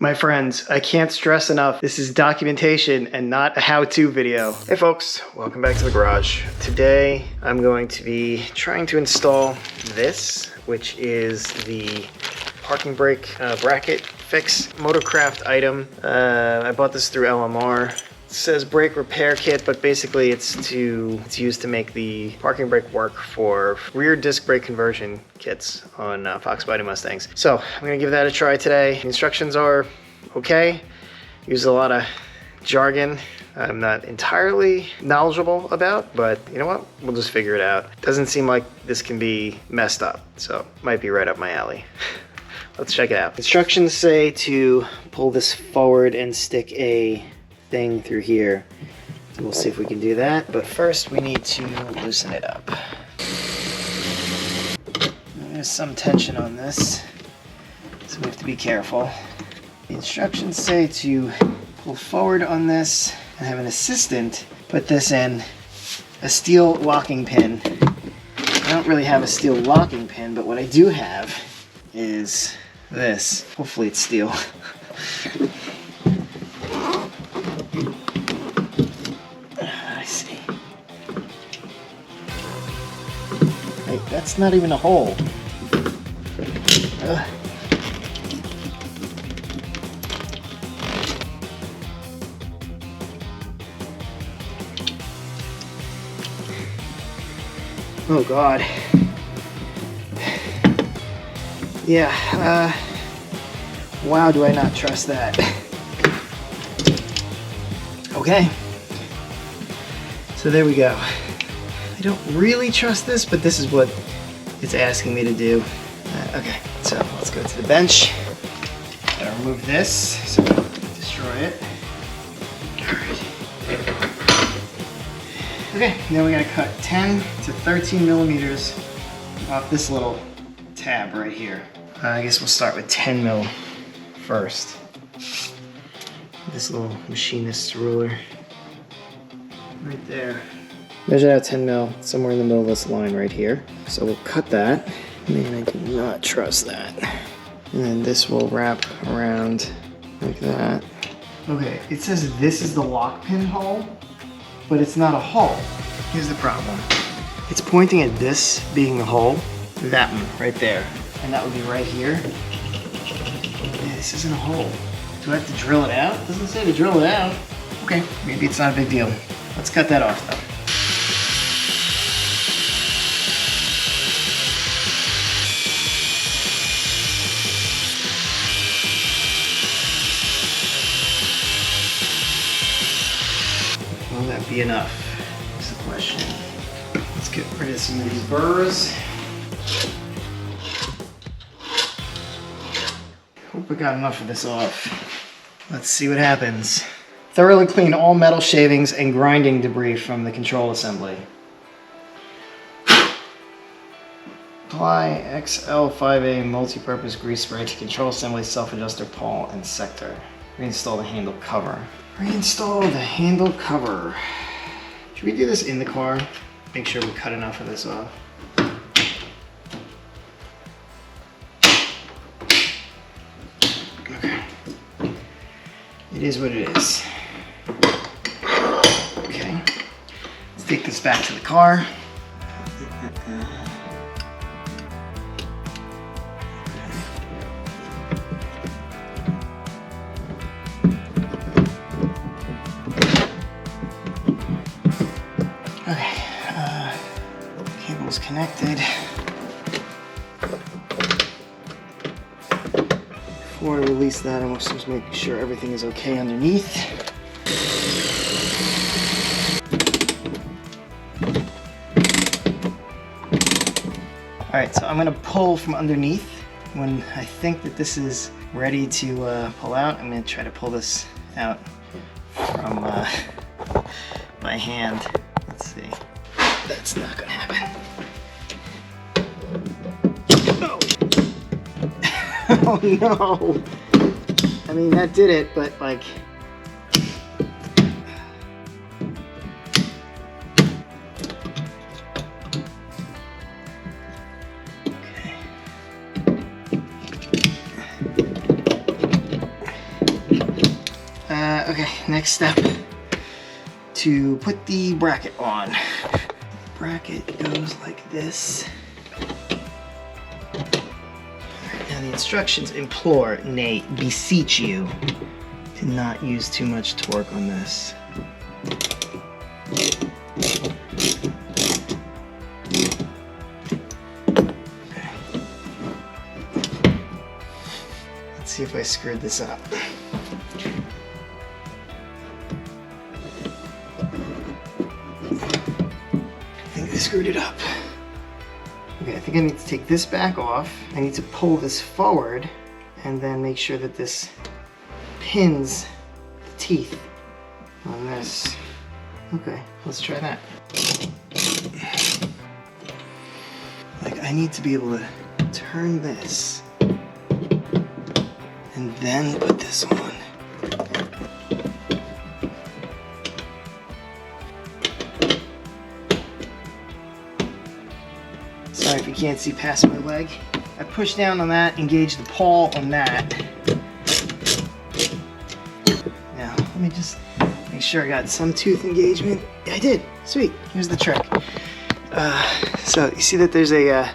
My friends, I can't stress enough, this is documentation and not a how-to video. Hey folks, welcome back to the garage. Today, I'm going to be trying to install this, which is the parking brake bracket fix Motorcraft item. I bought this through LMR. It says brake repair kit, but basically it's used to make the parking brake work for rear disc brake conversion kits on Foxbody Mustangs. So I'm gonna give that a try today. The instructions are okay. Use a lot of jargon I'm not entirely knowledgeable about, but you know what? We'll just figure it out. Doesn't seem like this can be messed up, so might be right up my alley. Let's check it out. Instructions say to pull this forward and stick a thing through here. So we'll see if we can do that, but first we need to loosen it up. There's some tension on this, so we have to be careful. The instructions say to pull forward on this and have an assistant put this in a steel locking pin. I don't really have a steel locking pin, but what I do have is this. Hopefully it's steel. That's not even a hole. Oh God. Yeah, wow, do I not trust that. Okay. So there we go. I don't really trust this, but this is what it's asking me to do. Okay, so let's go to the bench. Gotta remove this so we don't destroy it. Alright. Okay, now we gotta cut 10 to 13 millimeters off this little tab right here. I guess we'll start with 10 mil first. This little machinist's ruler. Right there. Measure out 10 mil, somewhere in the middle of this line right here. So we'll cut that. Man, I do not trust that. And then this will wrap around like that. Okay, it says this is the lock pin hole, but it's not a hole. Here's the problem. It's pointing at this being the hole, that one right there. And that would be right here. Yeah, this isn't a hole. Do I have to drill it out? It doesn't say to drill it out. Okay, maybe it's not a big deal. Let's cut that off though. Will that be enough? That's the question. Let's get rid of some of these burrs. Hope we got enough of this off. Let's see what happens. Thoroughly clean all metal shavings and grinding debris from the control assembly. Apply XL5A multi-purpose grease spray to control assembly, self-adjuster, pawl, and sector. Reinstall the handle cover. Reinstall the handle cover. Should we do this in the car? Make sure we cut enough of this off. Okay. It is what it is. Okay. Let's take this back to the car. Cable's connected. Before I release that, I'm just making sure everything is okay underneath. Alright, so I'm going to pull from underneath. When I think that this is ready to pull out, I'm going to try to pull this out from my hand. Let's see. That's not going to happen. Oh no! I mean, that did it, but like... Okay. Okay, next step, to put the bracket on. Bracket goes like this. Now the instructions implore, nay, beseech you to not use too much torque on this. Okay. Let's see if I screwed this up. I screwed it up. Okay, I think I need to take this back off. I need to pull this forward and then make sure that this pins the teeth on this. Okay, let's try that. Like, I need to be able to turn this and then put this on. Sorry if you can't see past my leg. I push down on that, engage the pawl on that. Now, let me just make sure I got some tooth engagement. Yeah, I did. Sweet. Here's the trick. So you see that there's a,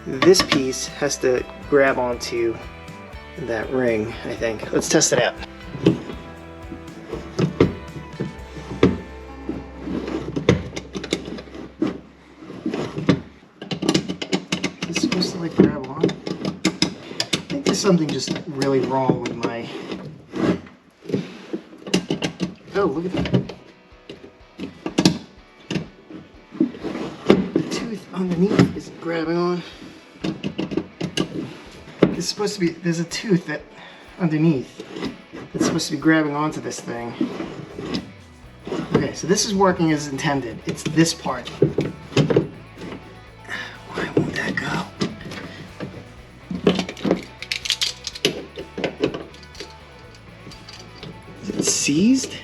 this piece has to grab onto that ring, I think. Let's test it out. It's supposed to like grab on. I think there's something just really wrong with my... Oh, look at that. The tooth underneath isn't grabbing on. It's supposed to be, there's a tooth that underneath that's supposed to be grabbing onto this thing. Okay, so this is working as intended. It's this part. Why won't that go? Is it seized?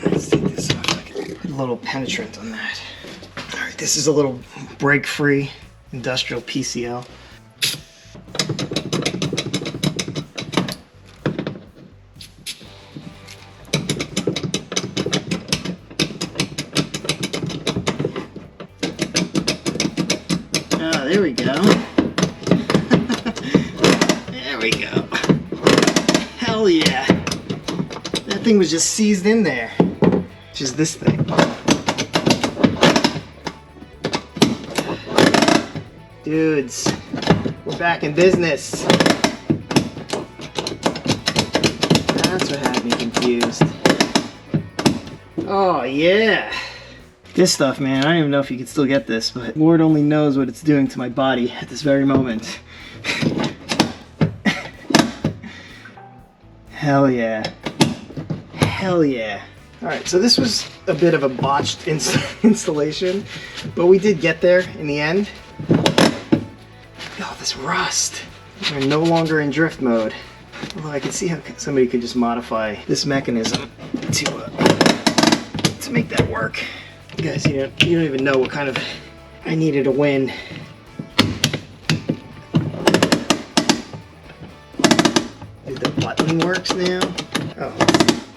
Let's take this off. I can put a little penetrant on that. Alright, this is a little break-free industrial PCL. Oh, there we go. There we go. Hell yeah. That thing was just seized in there. Which is this thing. Dudes, we're back in business. That's what had me confused. Oh yeah. This stuff, man, I don't even know if you can still get this, but Lord only knows what it's doing to my body at this very moment. Hell yeah. Hell yeah. Alright, so this was a bit of a botched installation, but we did get there in the end. Oh, this rust. We're no longer in drift mode. Although I can see how somebody could just modify this mechanism to make that work. You guys, you don't even know what kind of... I needed a win. Dude, the button works now. Oh,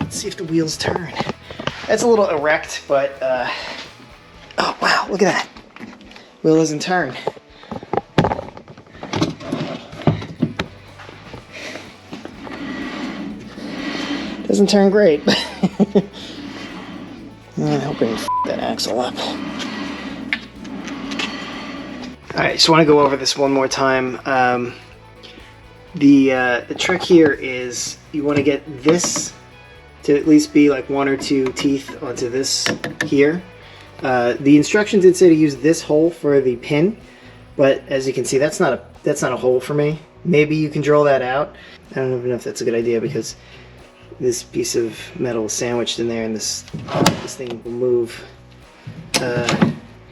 let's see if the wheels turn. That's a little erect, but... Oh, wow, look at that. Wheel doesn't turn. Doesn't turn great. I'm hoping to that axle up. Alright, just want to go over this one more time. The trick here is you want to get this to at least be like 1 or 2 teeth onto this here. The instructions did say to use this hole for the pin, but as you can see, that's not a hole for me. Maybe you can drill that out. I don't even know if that's a good idea because this piece of metal is sandwiched in there and this thing will move.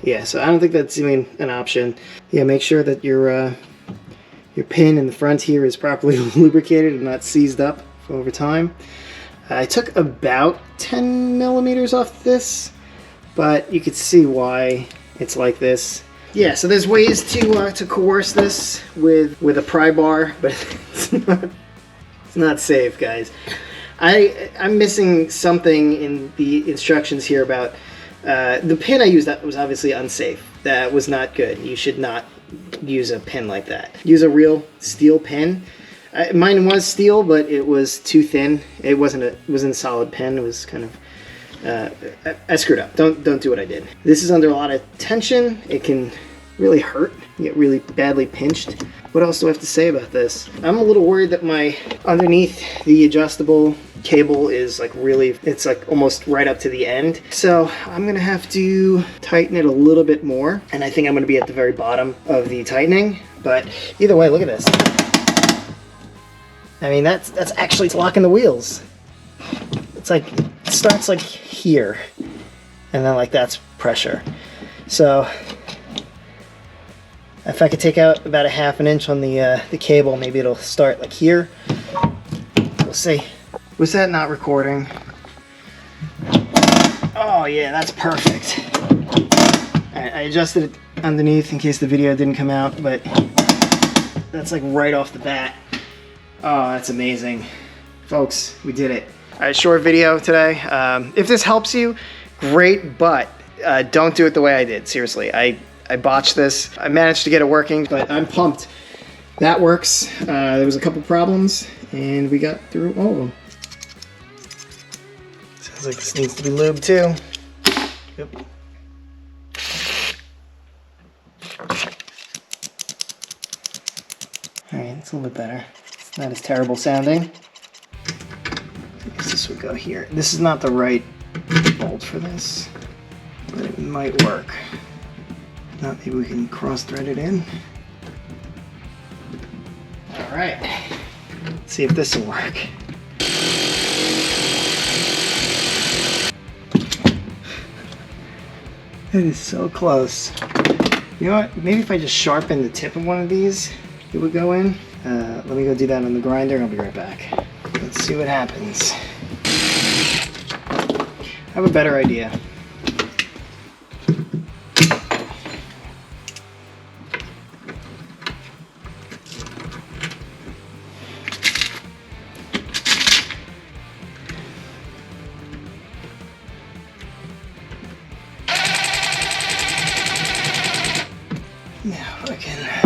Yeah, so I don't think that's even an option. Yeah, make sure that your pin in the front here is properly lubricated and not seized up over time. I took about 10 millimeters off this, but you could see why it's like this. Yeah, so there's ways to coerce this with a pry bar, but It's not safe, guys. I'm missing something in the instructions here about the pin I used. That was obviously unsafe. That was not good. You should not use a pin like that. Use a real steel pin. Mine was steel, but it was too thin. It wasn't a solid pin. It was kind of I screwed up. Don't do what I did. This is under a lot of tension. It can really hurt. You get really badly pinched. What else do I have to say about this? I'm a little worried that my underneath the adjustable cable is like really, it's like almost right up to the end. So I'm gonna have to tighten it a little bit more. And I think I'm gonna be at the very bottom of the tightening. But either way, look at this. I mean, that's actually locking the wheels. It's like, it starts like here. And then like that's pressure. So if I could take out about a ½ an inch on the cable, maybe it'll start like here. We'll see. Was that not recording? Oh yeah, that's perfect. I adjusted it underneath in case the video didn't come out, but that's like right off the bat. Oh, that's amazing. Folks, we did it. All right, short video today. If this helps you, great, but don't do it the way I did. Seriously, I botched this. I managed to get it working, but I'm pumped. That works. There was a couple problems, and we got through all of them. Sounds like this needs to be lubed too. Yep. All right, it's a little bit better. It's not as terrible sounding. I guess this would go here. This is not the right bolt for this, but it might work. Now maybe we can cross thread it in. All right, let's see if this will work. It is so close. You know what, maybe if I just sharpen the tip of one of these, it would go in. Let me go do that on the grinder and I'll be right back. Let's see what happens. I have a better idea. Now I can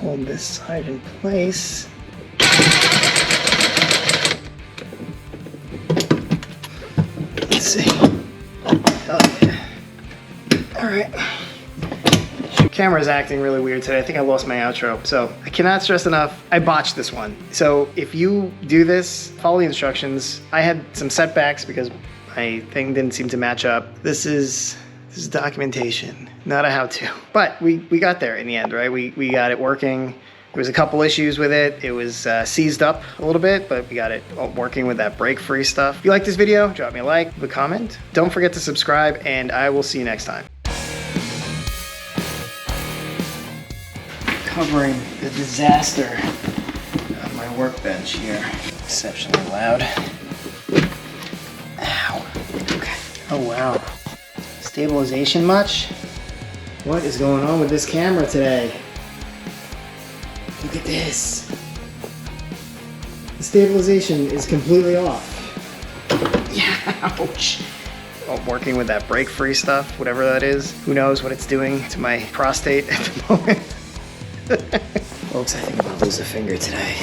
hold this side in place. Let's see. Oh yeah. Alright. Camera's acting really weird today. I think I lost my outro. So I cannot stress enough, I botched this one. So if you do this, follow the instructions. I had some setbacks because my thing didn't seem to match up. This is documentation, not a how-to. But we got there in the end, right? We got it working. There was a couple issues with it. It was seized up a little bit, but we got it working with that break-free stuff. If you like this video, drop me a like, leave a comment. Don't forget to subscribe, and I will see you next time. Covering the disaster of my workbench here. Exceptionally loud. Ow. Okay. Oh, wow. Stabilization much? What is going on with this camera today? Look at this. The stabilization is completely off. Ouch. Oh, working with that break-free stuff, whatever that is. Who knows what it's doing to my prostate at the moment. Folks, I think I'm gonna lose a finger today.